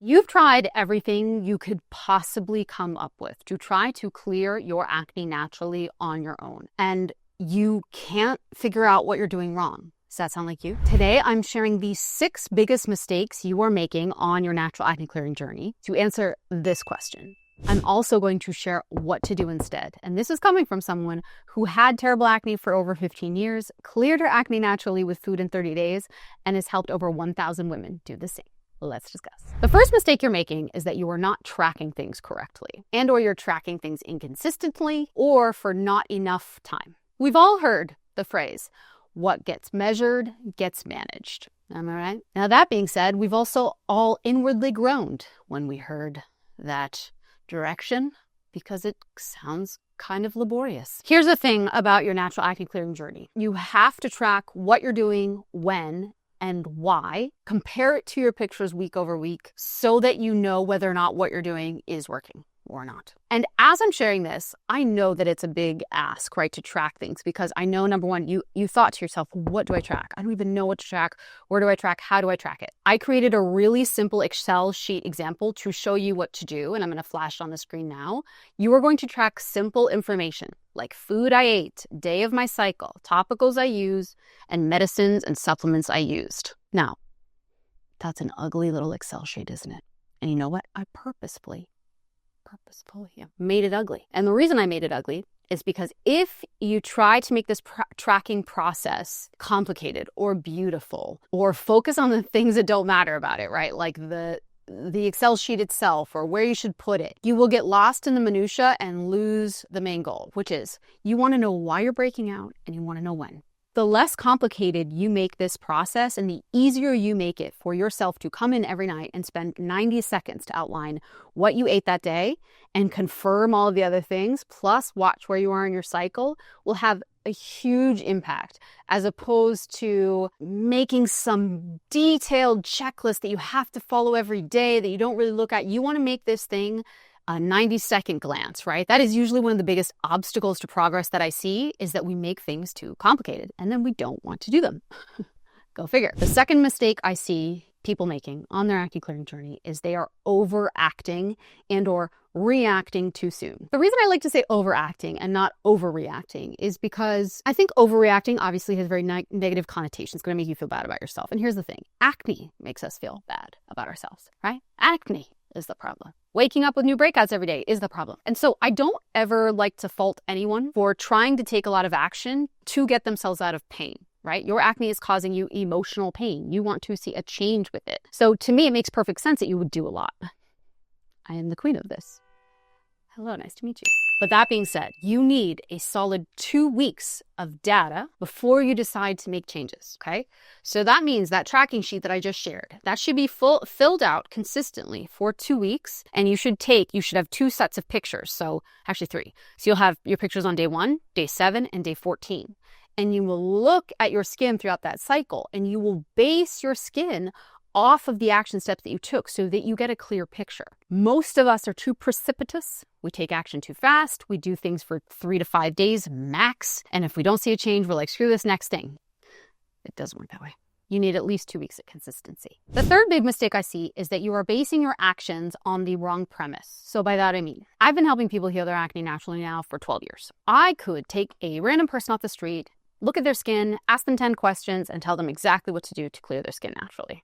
You've tried everything you could possibly come up with to try to clear your acne naturally on your own, and you can't figure out what you're doing wrong. Does that sound like you? Today, I'm sharing the 6 biggest mistakes you are making on your natural acne clearing journey to answer this question. I'm also going to share what to do instead. And this is coming from someone who had terrible acne for over 15 years, cleared her acne naturally with food in 30 days, and has helped over 1,000 women do the same. Let's discuss. The first mistake you're making is that you are not tracking things correctly, and or you're tracking things inconsistently or for not enough time. We've all heard the phrase, what gets measured gets managed. Am I right? Now, that being said, we've also all inwardly groaned when we heard that direction because it sounds kind of laborious. Here's the thing about your natural acne clearing journey. You have to track what you're doing, when, and why. Compare it to your pictures week over week so that you know whether or not what you're doing is working or not. And as I'm sharing this, I know that it's a big ask, right, to track things, because I know, number one, you thought to yourself, what do I track? I don't even know what to track. Where do I track? How do I track it? I created a really simple Excel sheet example to show you what to do, and I'm going to flash on the screen now. You are going to track simple information like food I ate, day of my cycle, topicals I use, and medicines and supplements I used. Now, that's an ugly little Excel sheet, isn't it? And you know what? I purposefully made it ugly. And the reason I made it ugly is because if you try to make this tracking process complicated or beautiful or focus on the things that don't matter about it, right? Like the Excel sheet itself or where you should put it, you will get lost in the minutia and lose the main goal, which is you want to know why you're breaking out and you want to know when. The less complicated you make this process and the easier you make it for yourself to come in every night and spend 90 seconds to outline what you ate that day and confirm all of the other things, plus watch where you are in your cycle, will have a huge impact, as opposed to making some detailed checklist that you have to follow every day that you don't really look at. You want to make this thing a 90-second glance, right? That is usually one of the biggest obstacles to progress that I see, is that we make things too complicated and then we don't want to do them. Go figure. The second mistake I see people making on their acne clearing journey is they are overacting and or reacting too soon. The reason I like to say overacting and not overreacting is because I think overreacting obviously has very negative connotations. It's going to make you feel bad about yourself. And here's the thing. Acne makes us feel bad about ourselves, right? Acne is the problem. Waking up with new breakouts every day is the problem. And so I don't ever like to fault anyone for trying to take a lot of action to get themselves out of pain, right? Your acne is causing you emotional pain. You want to see a change with it. So to me, it makes perfect sense that you would do a lot. I am the queen of this. Hello, nice to meet you. But that being said, you need a solid 2 weeks of data before you decide to make changes, okay? So that means that tracking sheet that I just shared, that should be filled out consistently for 2 weeks, and you should have 2 sets of pictures, so actually 3. So you'll have your pictures on day 1, day 7, and day 14. And you will look at your skin throughout that cycle, and you will base your skin off of the action steps that you took so that you get a clear picture. Most of us are too precipitous. We take action too fast. We do things for 3 to 5 days max. And if we don't see a change, we're like, screw this next thing. It doesn't work that way. You need at least 2 weeks of consistency. The third big mistake I see is that you are basing your actions on the wrong premise. So by that, I mean, I've been helping people heal their acne naturally now for 12 years. I could take a random person off the street, look at their skin, ask them 10 questions, and tell them exactly what to do to clear their skin naturally.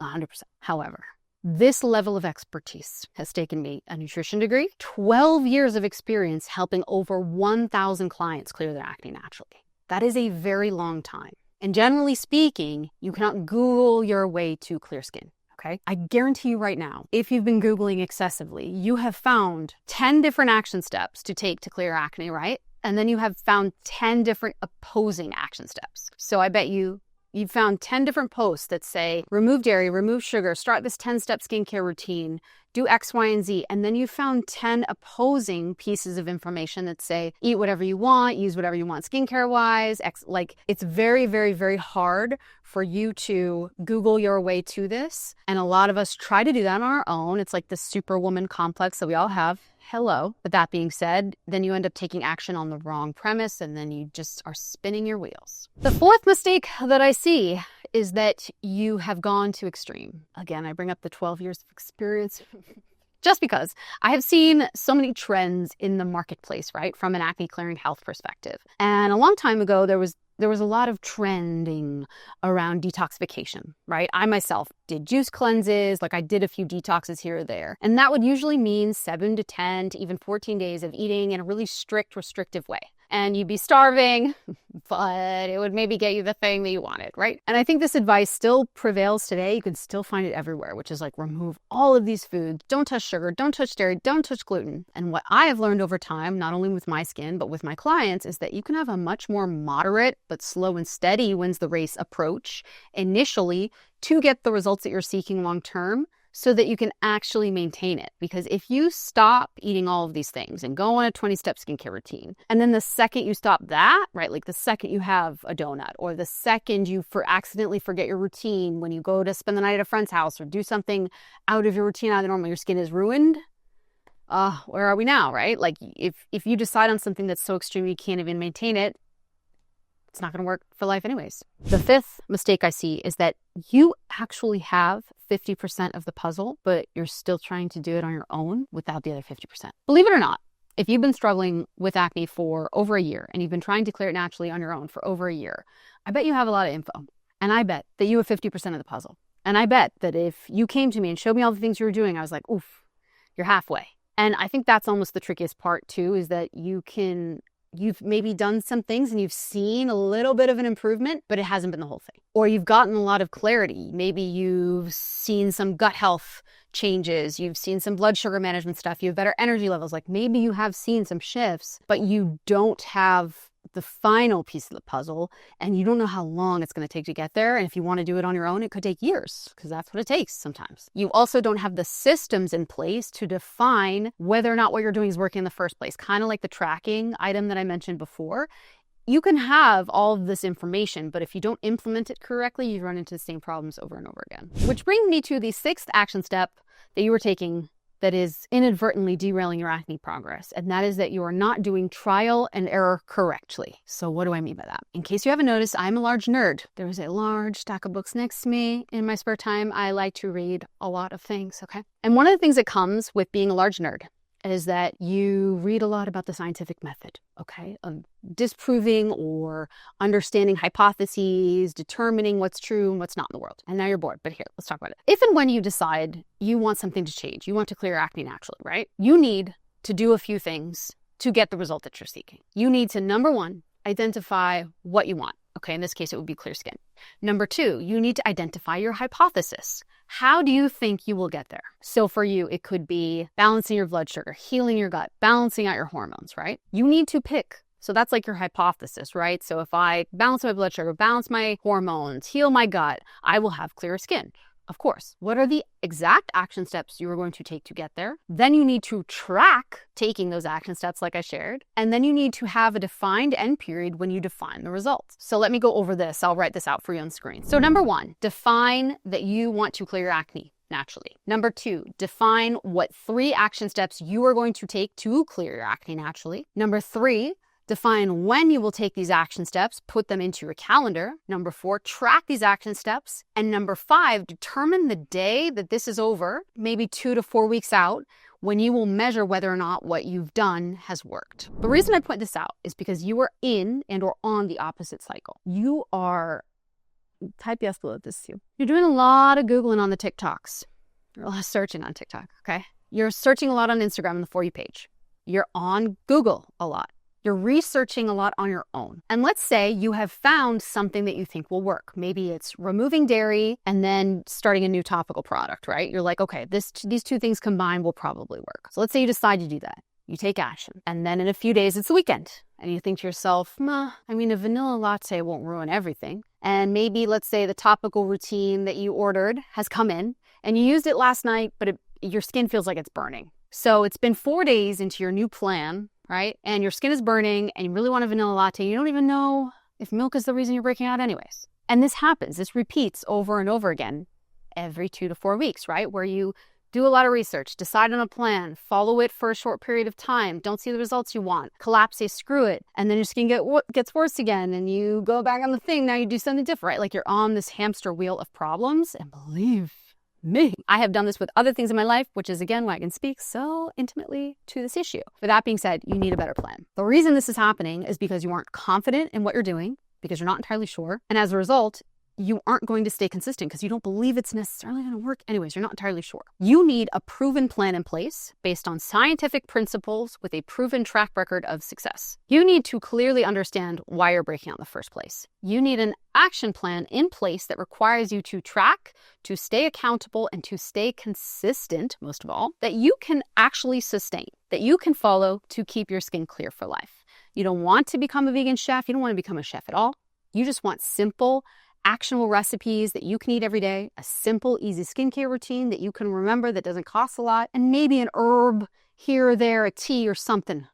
100%. However, this level of expertise has taken me a nutrition degree, 12 years of experience helping over 1,000 clients clear their acne naturally. That is a very long time. And generally speaking, you cannot Google your way to clear skin. Okay? I guarantee you right now, if you've been Googling excessively, you have found 10 different action steps to take to clear acne, right? And then you have found 10 different opposing action steps. So I bet you've found 10 different posts that say, remove dairy, remove sugar, start this 10-step skincare routine, do X, Y, and Z. And then you found 10 opposing pieces of information that say, eat whatever you want, use whatever you want skincare-wise. Like, it's very, very, very hard for you to Google your way to this. And a lot of us try to do that on our own. It's like the superwoman complex that we all have. Hello. But that being said, then you end up taking action on the wrong premise, and then you just are spinning your wheels. The fourth mistake that I see is that you have gone to extreme. Again, I bring up the 12 years of experience just because I have seen so many trends in the marketplace, right? From an acne clearing health perspective. And a long time ago, there was a lot of trending around detoxification, right? I myself did juice cleanses, like I did a few detoxes here or there. And that would usually mean 7 to 10 to even 14 days of eating in a really strict, restrictive way. And you'd be starving, but it would maybe get you the thing that you wanted, right? And I think this advice still prevails today. You can still find it everywhere, which is like remove all of these foods. Don't touch sugar, don't touch dairy, don't touch gluten. And what I have learned over time, not only with my skin, but with my clients, is that you can have a much more moderate, but slow and steady wins the race approach initially to get the results that you're seeking long term, so that you can actually maintain it. Because if you stop eating all of these things and go on a 20-step skincare routine, and then the second you stop that, right, like the second you have a donut, or the second you accidentally forget your routine when you go to spend the night at a friend's house or do something out of your routine out of the normal, your skin is ruined. Where are we now, right? Like if you decide on something that's so extreme you can't even maintain it, it's not going to work for life anyways. The fifth mistake I see is that you actually have 50% of the puzzle, but you're still trying to do it on your own without the other 50%. Believe it or not, if you've been struggling with acne for over a year and you've been trying to clear it naturally on your own for over a year, I bet you have a lot of info. And I bet that you have 50% of the puzzle. And I bet that if you came to me and showed me all the things you were doing, I was like, oof, you're halfway. And I think that's almost the trickiest part too, is that you've maybe done some things and you've seen a little bit of an improvement, but it hasn't been the whole thing. Or you've gotten a lot of clarity. Maybe you've seen some gut health changes. You've seen some blood sugar management stuff. You have better energy levels. Like maybe you have seen some shifts, but you don't have the final piece of the puzzle and you don't know how long it's going to take to get there. And if you want to do it on your own, it could take years because that's what it takes sometimes. You also don't have the systems in place to define whether or not what you're doing is working in the first place. Kind of like the tracking item that I mentioned before. You can have all of this information, but if you don't implement it correctly, you run into the same problems over and over again. Which brings me to the sixth action step that you were taking that is inadvertently derailing your acne progress, and that is that you are not doing trial and error correctly. So what do I mean by that? In case you haven't noticed, I'm a large nerd. There is a large stack of books next to me. In my spare time, I like to read a lot of things, okay? And one of the things that comes with being a large nerd is that you read a lot about the scientific method, okay, of disproving or understanding hypotheses, determining what's true and what's not in the world. And now you're bored, but here, let's talk about it. If and when you decide you want something to change, you want to clear acne naturally, right? You need to do a few things to get the result that you're seeking. You need to, number one, identify what you want. Okay, in this case, it would be clear skin. Number two, you need to identify your hypothesis. How do you think you will get there? So for you, it could be balancing your blood sugar, healing your gut, balancing out your hormones, right? You need to pick. So that's like your hypothesis, right? So if I balance my blood sugar, balance my hormones, heal my gut, I will have clearer skin. Of course, what are the exact action steps you are going to take to get there? Then you need to track taking those action steps like I shared. And then you need to have a defined end period when you define the results. So let me go over this. I'll write this out for you on screen. So number one, define that you want to clear your acne naturally. Number two, define what 3 action steps you are going to take to clear your acne naturally. Number 3, define when you will take these action steps, put them into your calendar. Number 4, track these action steps. And number 5, determine the day that this is over, maybe 2 to 4 weeks out, when you will measure whether or not what you've done has worked. The reason I point this out is because you are in and or on the opposite cycle. You are, type yes below this too. You're doing a lot of Googling on the TikToks. You're a lot of searching on TikTok, okay? You're searching a lot on Instagram on the For You page. You're on Google a lot. You're researching a lot on your own. And let's say you have found something that you think will work. Maybe it's removing dairy and then starting a new topical product, right? You're like, okay, these 2 things combined will probably work. So let's say you decide to do that. You take action. And then in a few days, it's the weekend. And you think to yourself, a vanilla latte won't ruin everything. And maybe, let's say, the topical routine that you ordered has come in and you used it last night, but your skin feels like it's burning. So it's been 4 days into your new plan, right? And your skin is burning and you really want a vanilla latte. You don't even know if milk is the reason you're breaking out anyways. And this happens. This repeats over and over again every 2 to 4 weeks, right? Where you Do a lot of research, decide on a plan, follow it for a short period of time, don't see the results you want, collapse, say screw it, and then your skin gets worse again, and you go back on the thing, now you do something different, right? Like you're on this hamster wheel of problems, and believe me, I have done this with other things in my life, which is again why I can speak so intimately to this issue. With that being said, you need a better plan. The reason this is happening is because you aren't confident in what you're doing, because you're not entirely sure, and as a result, you aren't going to stay consistent because you don't believe it's necessarily going to work anyways. You're not entirely sure. You need a proven plan in place based on scientific principles with a proven track record of success. You need to clearly understand why you're breaking out in the first place. You need an action plan in place that requires you to track, to stay accountable, and to stay consistent, most of all, that you can actually sustain, that you can follow to keep your skin clear for life. You don't want to become a vegan chef. You don't want to become a chef at all. You just want simple, actionable recipes that you can eat every day, a simple, easy skincare routine that you can remember that doesn't cost a lot, and maybe an herb here or there, a tea or something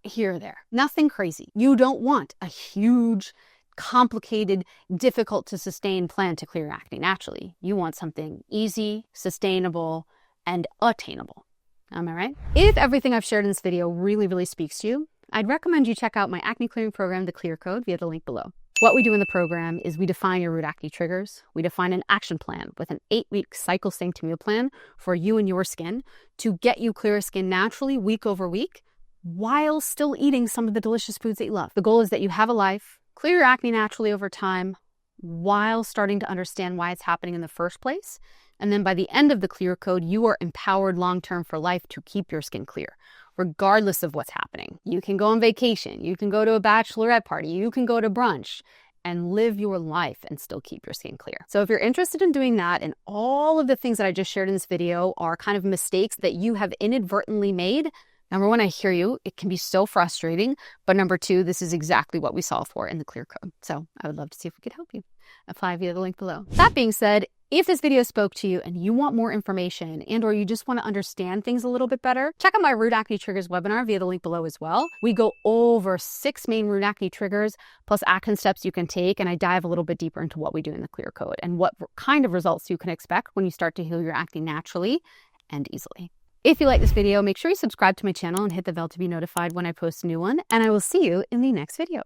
here or there. Nothing crazy. You don't want a huge, complicated, difficult to sustain plan to clear acne naturally. You want something easy, sustainable, and attainable. Am I right? If everything I've shared in this video really speaks to you, I'd recommend you check out my acne clearing program, the Clear Code, via the link below. What we do in the program is we define your root acne triggers. We define an action plan with an 8-week cycle synced meal plan for you and your skin to get you clearer skin naturally week over week while still eating some of the delicious foods that you love. The goal is that you have a life, clear your acne naturally over time while starting to understand why it's happening in the first place. And then by the end of the Clear Code, you are empowered long-term for life to keep your skin clear, regardless of what's happening. You can go on vacation, you can go to a bachelorette party, you can go to brunch and live your life and still keep your skin clear. So if you're interested in doing that, and all of the things that I just shared in this video are kind of mistakes that you have inadvertently made, number one, I hear you. It can be so frustrating. But number two, this is exactly what we solve for in the Clear Code. So I would love to see if we could help you. Apply via the link below. That being said, if this video spoke to you and you want more information and or you just want to understand things a little bit better, check out my Root Acne Triggers webinar via the link below as well. We go over 6 main root acne triggers plus action steps you can take, and I dive a little bit deeper into what we do in the Clear Code and what kind of results you can expect when you start to heal your acne naturally and easily. If you like this video, make sure you subscribe to my channel and hit the bell to be notified when I post a new one, and I will see you in the next video.